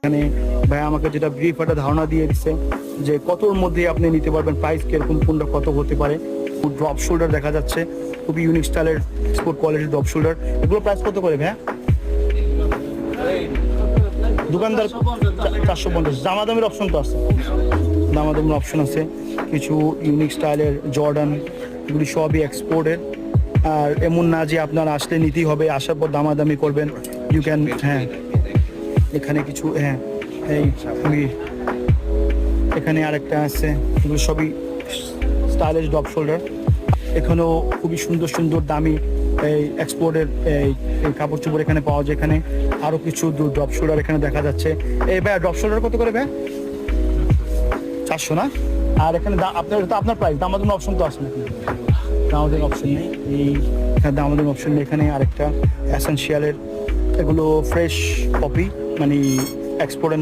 এখানে ভাই আমাকে যেটা ব্রিফ একটা ধারণা দিয়ে দিচ্ছে যে কতর মধ্যে আপনি নিতে পারবেন, প্রাইস কিরকম, কোনটা কত হতে পারে। ড্রপ শোল্ডার দেখা যাচ্ছে, খুবই ইউনিক স্টাইলের স্পোর্ট কোয়ালিটির ড্রপ শোল্ডার। এগুলো প্রাইস কত করে ভাই? দোকানদার 450। দামাদামির অপশন তো আছে, দামাদামির অপশন আছে। কিছু ইউনিক স্টাইলের জর্ডান, এগুলি সবই এক্সপোর্টের। আর এমন না যে আপনার আসলে নিতেই হবে, আসার পর দামাদামি করবেন। ইউ ক্যান, হ্যাঁ এখানে কিছু, হ্যাঁ এই এখানে আরেকটা আছে, এগুলো সবই স্টাইলিশ ড্রপ শোল্ডার। এখানেও খুবই সুন্দর সুন্দর দামি এই এক্সপোর্টের এই কাপড় চোপড় এখানে পাওয়া যায়। এখানে আরও কিছু ড্রপ শোল্ডার এখানে দেখা যাচ্ছে। এই ভাই ড্রপ শোল্ডার কত করে ভাই? 400 না? আর এখানে আপনার তো আপনার প্রাইস, দামাদামি অপশন তো আছে নাকি? দামাদামি অপশন নেই, এই দামাদামি অপশন নেই। এখানে আরেকটা এসেনশিয়ালের, এগুলো ফ্রেশ কপি, মানে এক্সপোর্টের